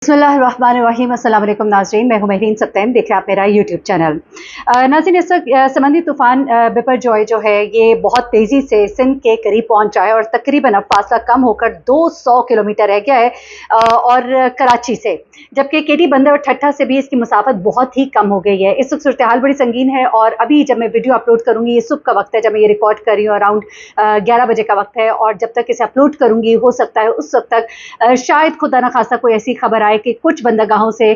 बिस्मिल्लाहिर्रहमानिर्रहीम। अस्सलाम वालेकुम नाज़रीन, मैं हूं महरीन सब्तैन, देखें आप मेरा यूट्यूब चैनल। नाज़रीन, इस वक्त समंदरी तूफ़ान बिपरजॉय जो है ये बहुत तेज़ी से सिंध के करीब पहुंचा है और तकरीबन अब फासला कम होकर 200 किलोमीटर रह गया है और कराची से, जबकि केटी बंदर और ठट्ठा से भी इसकी मुसाफत बहुत ही कम हो गई है। इस वक्त सूरत हाल बड़ी संगीन है और अभी जब मैं वीडियो अपलोड करूँगी, ये सुबह का वक्त है जब मैं ये रिकॉर्ड कर रही हूँ, अराउंड 11 बजे का वक्त है, और जब तक इसे अपलोड करूँगी हो सकता है उस वक्त तक शायद खुदा न खासा कोई ऐसी खबर कि कुछ बंदरगाहों से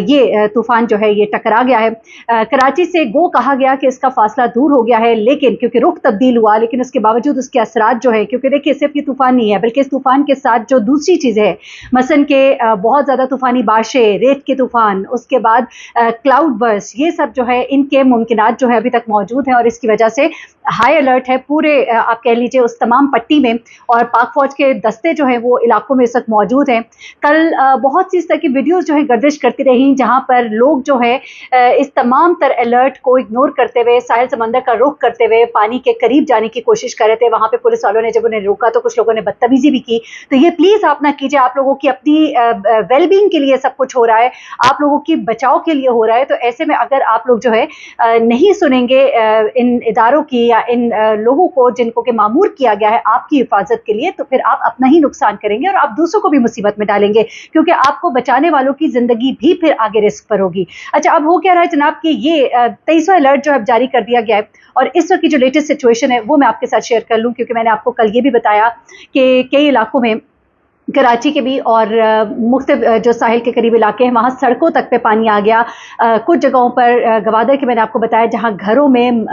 ये तूफान जो है ये टकरा गया है। कराची से गो कहा गया कि इसका फासला दूर हो गया है, लेकिन क्योंकि रुख तब्दील हुआ, लेकिन उसके बावजूद उसके असरात जो है, क्योंकि देखिए सिर्फ ये तूफान नहीं है बल्कि इस तूफान के साथ जो दूसरी चीज़ें हैं, मसलन के बहुत ज़्यादा तूफानी बारिशें, रेत के तूफान, उसके बाद क्लाउड बर्स्ट, ये सब जो है इनके मुमकिनात जो है अभी तक मौजूद हैं और इसकी वजह से हाई अलर्ट है पूरे आप कह लीजिए उस तमाम पट्टी में, और पाक फौज के दस्ते जो हैं वो इलाकों में इस वक्त मौजूद हैं। कल बहुत सी इस तरह की वीडियोस जो है गर्दिश करती रही जहां पर लोग जो है इस तमाम तर अलर्ट को इग्नोर करते हुए साहिल समंदर का रुख करते हुए पानी के करीब जाने की कोशिश कर रहे थे। वहां पे पुलिस वालों ने जब उन्हें रोका तो कुछ लोगों ने बदतमीजी भी की। तो ये प्लीज़ आप ना कीजिए, आप लोगों की अपनी वेलबींग के लिए सब कुछ हो रहा है, आप लोगों की बचाव के लिए हो रहा है। तो ऐसे में अगर आप लोग जो है नहीं सुनेंगे इन इदारों की या इन लोगों को जिनको के मामूर किया गया है आपकी हिफाजत के लिए, तो फिर आप अपना ही नुकसान करेंगे और आप दूसरों को भी मुसीबत में डालेंगे, क्योंकि आपको बचाने वालों की जिंदगी भी फिर आगे रिस्क पर होगी। अच्छा, अब हो क्या रहा है जनाब कि ये 23वां अलर्ट जो है जारी कर दिया गया है और इस वक्त की जो लेटेस्ट सिचुएशन है वो मैं आपके साथ शेयर कर लूं, क्योंकि मैंने आपको कल ये भी बताया कि कई इलाकों में, कराची के भी और मुख्तलिफ जो साहिल के करीब इलाके हैं वहाँ सड़कों तक पे पानी आ गया। कुछ जगहों पर गवादर के मैंने आपको बताया जहाँ घरों में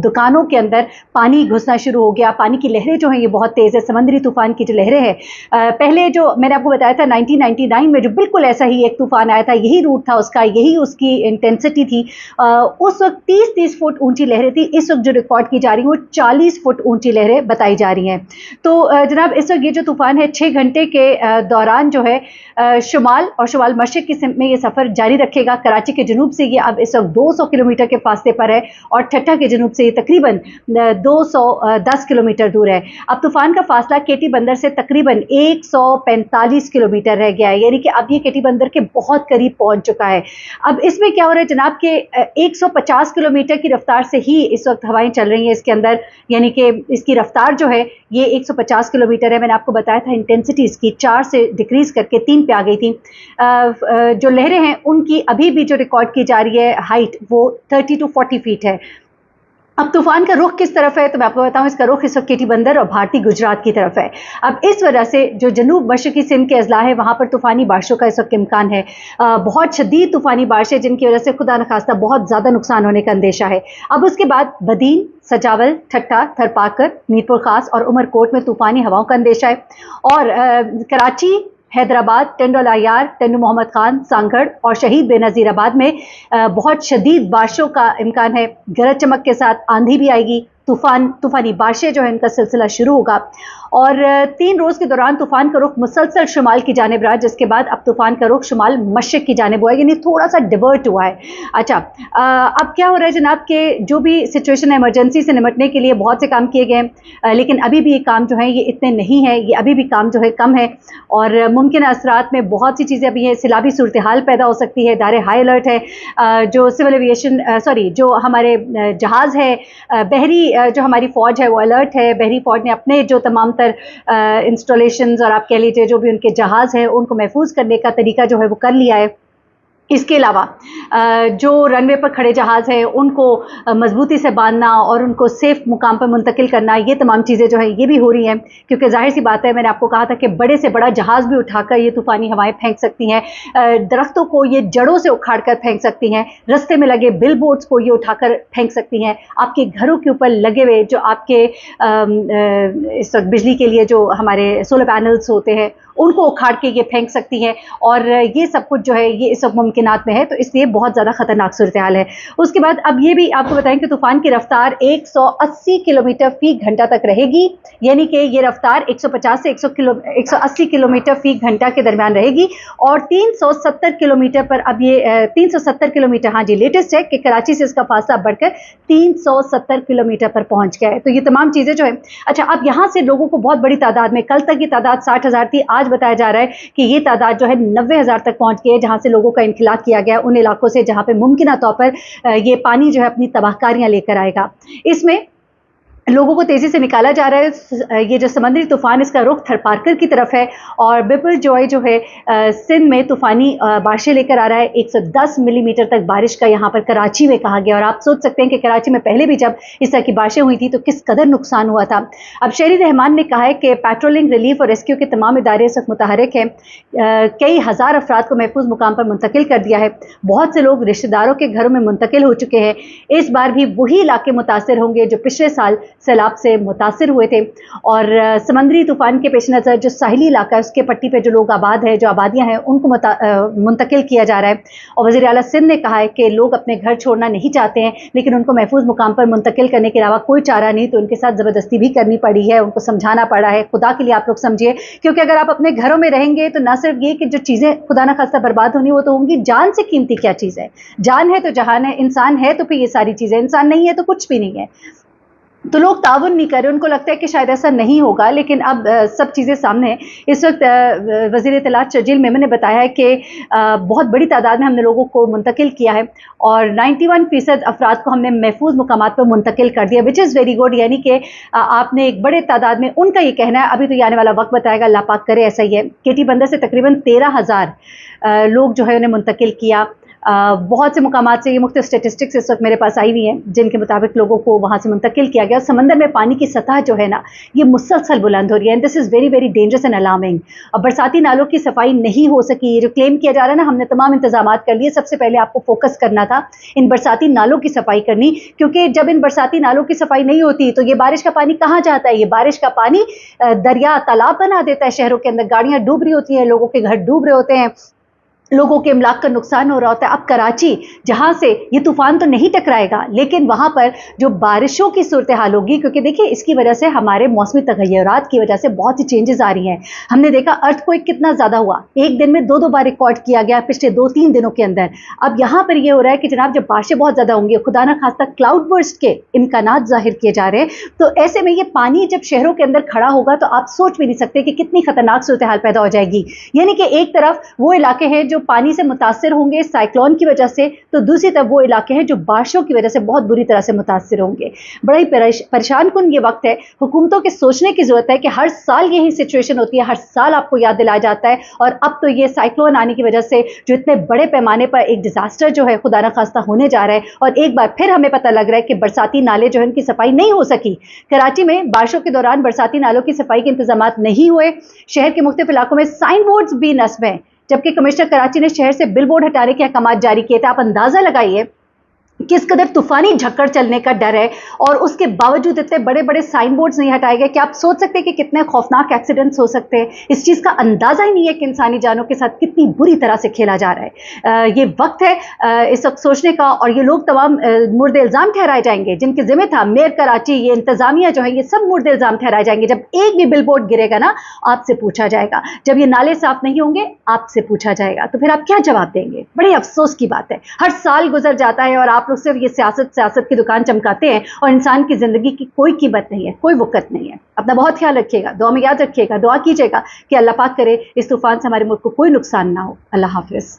दुकानों के अंदर पानी घुसना शुरू हो गया। पानी की लहरें जो हैं ये बहुत तेज़ है, समंदरी तूफ़ान की जो लहरें हैं। पहले जो मैंने आपको बताया था 1999 में जो बिल्कुल ऐसा ही एक तूफ़ान आया था, यही रूट था उसका, यही उसकी इंटेंसिटी थी। उस वक्त 30-30 फुट ऊँची लहरें थी। इस वक्त जो रिकॉर्ड की जा रही हैं वो 40 फुट ऊँची लहरें बताई जा रही हैं। तो जनाब इस वक्त ये जो तूफ़ान है 6 घंटे के दौरान जो है शुमाल और शुमाल मशरिक की सिमत में ये सफ़र जारी रखेगा। कराची के जनूब से ये अब इस वक्त 200 किलोमीटर के फासले पर है और ठट्ठा के जनूब से ये तकरीबन 210 किलोमीटर दूर है। अब तूफ़ान का फासला केटी बंदर से तकरीबन 145 किलोमीटर रह गया है, यानी कि अब ये केटी बंदर के बहुत करीब पहुंच चुका है। अब इसमें क्या हो रहा है जनाब के 150 किलोमीटर की रफ्तार से ही इस वक्त हवाएं चल रही हैं इसके अंदर, यानी कि इसकी रफ्तार जो है ये 150 किलोमीटर है। मैंने आपको बताया था इंटेंसिटी इसकी 4 से डिक्रीज करके 3 पे आ गई थी। जो लहरें हैं उनकी अभी भी जो रिकॉर्ड की जा रही है हाइट वो 30 to 40 फीट है। अब तूफान का रुख किस तरफ है तो मैं आपको बताऊं, इसका रुख इस वक्त केटी बंदर और भारतीय गुजरात की तरफ है। अब इस वजह से जो जनूब मशरकी सिंध के अजला है वहां पर तूफानी बारिशों का इस वक्त इम्कान है। बहुत शदीद तूफानी बारिशें जिनकी वजह से खुदा न खास्ता बहुत ज़्यादा नुकसान होने का अंदेशा है। अब उसके बाद बदीन, सजावल, ठट्ठा, थरपाकर, मीरपुर खास और उमरकोट में तूफानी हवाओं का अंदेशा है। और कराची, हैदराबाद, टेंडोला यार, टेंडू मोहम्मद खान, सांगड़ और शहीद बेनज़ीराबाद में बहुत शदीद बारिशों का इम्कान है। गरज चमक के साथ आंधी भी आएगी। तूफानी बारिशें जो है इनका सिलसिला शुरू होगा और 3 रोज़ के दौरान तूफान का रुख मुसलसल शुमाल की जानिब रहा, जिसके बाद अब तूफान का रुख शुमाल मशरिक की जानिब हुआ है, यानी थोड़ा सा डिवर्ट हुआ है। अच्छा, अब क्या हो रहा है जनाब के जो भी सिचुएशन है इमरजेंसी से निपटने के लिए बहुत से काम किए गए हैं, लेकिन अभी भी ये काम जो है ये इतने नहीं है, ये अभी भी काम जो है कम है और मुमकिन असरात में बहुत सी चीज़ें अभी हैं। सिलाबी सूरत हाल पैदा हो सकती है, दायरे हाई अलर्ट है। जो सिविल एविएशन जो हमारे जहाज़ है, बहरी जो हमारी फ़ौज है वो अलर्ट है। बहरी फ़ौज ने अपने जो तमाम तर इंस्टॉलेशंस और आप कह लीजिए जो भी उनके जहाज़ हैं उनको महफूज करने का तरीका जो है वो कर लिया है। इसके अलावा जो रनवे पर खड़े जहाज़ हैं उनको मजबूती से बांधना और उनको सेफ मुकाम पर मुंतकिल करना, ये तमाम चीज़ें जो हैं ये भी हो रही हैं, क्योंकि जाहिर सी बात है मैंने आपको कहा था कि बड़े से बड़ा जहाज़ भी उठाकर ये तूफ़ानी हवाएं फेंक सकती हैं। दरख्तों को ये जड़ों से उखाड़ कर फेंक सकती हैं, रस्ते में लगे बिल बोर्ड्स को ये उठाकर फेंक सकती हैं, आपके घरों के ऊपर लगे हुए जो आपके इस वक्त बिजली के लिए जो हमारे सोलर पैनल्स होते हैं उनको उखाड़ के ये फेंक सकती हैं, और ये सब कुछ जो है ये इस वक्त मुमकिनात में है, तो इसलिए बहुत ज़्यादा ख़तरनाक सूरत हाल है। उसके बाद अब ये भी आपको बताएं कि तूफ़ान की रफ्तार 180 किलोमीटर फ़ी घंटा तक रहेगी, यानी कि ये रफ्तार 150 से 180 किलोमीटर फ़ी घंटा के दरमियान रहेगी और 370 किलोमीटर पर अब ये 370 किलोमीटर, हाँ जी लेटेस्ट है कि कराची से इसका फासला बढ़कर 370 किलोमीटर पर पहुँच गया है। तो ये तमाम चीज़ें जो है, अच्छा अब यहाँ से लोगों को बहुत बड़ी तादाद में, कल तक ये तादाद 60,000 थी, आज आज बताया जा रहा है कि ये तादाद जो है 90,000 तक पहुंच गई है, जहां से लोगों का इनखला किया गया उन इलाकों से जहां पे मुमकिन तौर पर ये पानी जो है अपनी तबाहकारियां लेकर आएगा। इसमें लोगों को तेजी से निकाला जा रहा है। ये जो समुद्री तूफान इसका रुख थरपारकर की तरफ है और बिपरजॉय जो है सिंध में तूफानी बारिशें लेकर आ रहा है। 110 मिलीमीटर तक बारिश का यहाँ पर कराची में कहा गया और आप सोच सकते हैं कि कराची में पहले भी जब इस तरह की बारिशें हुई थी तो किस कदर नुकसान हुआ था। अब शहरी रहमान ने कहा है कि पेट्रोलिंग, रिलीफ और रेस्क्यू के तमाम इदारे इस वक्त मुतहरिक हैं। कई हज़ार अफराद को महफूज मुकाम पर मुंतकिल कर दिया है। बहुत से लोग रिश्तेदारों के घरों में मुंतकिल हो चुके हैं। इस बार भी वही इलाके मुतासर होंगे जो पिछले साल सैलाब से मुतासिर हुए थे और समंदरी तूफान के पेश नज़र जो साहिली इलाका है उसके पट्टी पे जो लोग आबाद है, जो आबादियां हैं, उनको मुंतकिल किया जा रहा है। और वज़ीर आला सिंध ने कहा है कि लोग अपने घर छोड़ना नहीं चाहते हैं, लेकिन उनको महफूज मुकाम पर मुंतकिल करने के अलावा कोई चारा नहीं, तो उनके साथ ज़बरदस्ती भी करनी पड़ी है, उनको समझाना पड़ा है। खुदा के लिए आप लोग समझिए, क्योंकि अगर आप अपने घरों में रहेंगे तो ना सिर्फ ये कि जो चीज़ें खुदा ना खास्ता बर्बाद होनी वो तो होंगी, जान से कीमती क्या चीज़ है? जान है तो जहान है, इंसान है तो फिर ये सारी चीज़ें, इंसान नहीं है तो कुछ भी नहीं है। तो लोग ताउन नहीं कर रहे, उनको लगता है कि शायद ऐसा नहीं होगा, लेकिन अब सब चीज़ें सामने हैं। इस वक्त वज़ीर इत्तलात शर्जील मेमन ने बताया है कि बहुत बड़ी तादाद में हमने लोगों को मुंतकिल किया है और 91% अफराद को हमने महफूज मुकामात पर मुंतकिल कर दिया, विच इज़ वेरी गुड। यानी कि आपने एक बड़े तादाद में, उनका ये कहना है, अभी तो ये आने वाला वक्त बताएगा, अल्लाह पाक करे ऐसा ही है। केटी बंदर से तकरीबन 13,000 लोग जो है उन्हें मुंतकिल किया। बहुत से मुकामात से ये मुख्तलिफ स्टेटिस्टिक्स इस वक्त मेरे पास आई हुई हैं जिनके मुताबिक लोगों को वहाँ से मुंतकिल किया गया। समंदर में पानी की सतह जो है ना, ये मुसलसल बुलंद हो रही है and this is very very dangerous and alarming. अब बरसाती नालों की सफाई नहीं हो सकी, ये जो क्लेम किया जा रहा है ना, हमने तमाम इंतजामात कर लिए। सबसे पहले आपको फोकस करना था इन बरसाती नालों की सफाई करनी, क्योंकि जब इन बरसाती नालों की सफाई नहीं होती तो ये बारिश का पानी कहाँ जाता है? ये बारिश का पानी दरिया तालाब बना देता है शहरों के अंदर, गाड़ियाँ डूब रही होती हैं, लोगों के घर डूब रहे होते हैं, लोगों के इमलाक का नुकसान हो रहा होता है। अब कराची, जहाँ से ये तूफान तो नहीं टकराएगा, लेकिन वहाँ पर जो बारिशों की सूरत हाल होगी, क्योंकि देखिए इसकी वजह से हमारे मौसमी तगय्युरात की वजह से बहुत सी चेंजेस आ रही हैं। हमने देखा अर्थक्वेक कितना ज़्यादा हुआ, एक दिन में 2-2 बार रिकॉर्ड किया गया पिछले 2-3 दिनों के अंदर। अब यहाँ पर ये हो रहा है कि जनाब जब बारिशें बहुत ज़्यादा होंगी, खुदा न खास्ता क्लाउड बर्स्ट के इम्कानात ज़ाहिर किए जा रहे हैं, तो ऐसे में ये पानी जब शहरों के अंदर खड़ा होगा तो आप सोच भी नहीं सकते कि कितनी खतरनाक सूरत हाल पैदा हो जाएगी। यानी कि एक तरफ वो इलाके हैं जो पानी से मुतासिर होंगे साइक्लोन की वजह से, तो दूसरी तरफ वो इलाके हैं जो बारिशों की वजह से बहुत बुरी तरह से मुतासिर होंगे। बड़ा ही परेशान कुन ये वक्त है। हुकूमतों के सोचने की जरूरत है कि हर साल यही सिचुएशन होती है, हर साल आपको याद दिलाया जाता है, और अब तो ये साइक्लोन आने की वजह से जो इतने बड़े पैमाने पर एक डिजास्टर जो है खुदा न खास्ता होने जा रहा है, और एक बार फिर हमें पता लग रहा है कि बरसाती नाले जो है उनकी सफाई नहीं हो सकी। कराची में बारिशों के दौरान बरसाती नालों की सफाई के इंतजाम नहीं हुए। शहर के मुख्तलिफ इलाकों में साइन बोर्ड्स भी नस्ब हैं, जबकि कमिश्नर कराची ने शहर से बिल बोर्ड हटाने के अहकाम जारी किए थे। आप अंदाजा लगाइए किस कदर तूफानी झक्कड़ चलने का डर है, और उसके बावजूद इतने बड़े बड़े साइन बोर्ड्स नहीं हटाए गए कि आप सोच सकते हैं कि कितने खौफनाक एक्सीडेंट्स हो सकते हैं। इस चीज़ का अंदाजा ही नहीं है कि इंसानी जानों के साथ कितनी बुरी तरह से खेला जा रहा है। ये वक्त है इस वक्त सोचने का, और ये लोग तमाम मुर्द इल्ज़ाम ठहराए जाएंगे जिनके जिम्मे था मेयर कराची, ये इंतजामिया जो है, ये सब मुर्द इल्ज़ाम ठहराए जाएंगे। जब एक भी बिल बोर्ड गिरेगा ना, आपसे पूछा जाएगा। जब ये नाले साफ नहीं होंगे, आपसे पूछा जाएगा, तो फिर आप क्या जवाब देंगे? बड़े अफसोस की बात है। हर साल गुजर जाता है और आप लोग सिर्फ ये सियासत की दुकान चमकाते हैं, और इंसान की जिंदगी की कोई कीमत नहीं है, कोई वक़्त नहीं है। अपना बहुत ख्याल रखिएगा, दुआ में याद रखिएगा, दुआ कीजिएगा कि अल्लाह पाक करे इस तूफान से हमारे मुल्क को कोई नुकसान ना हो। अल्लाह हाफिज़।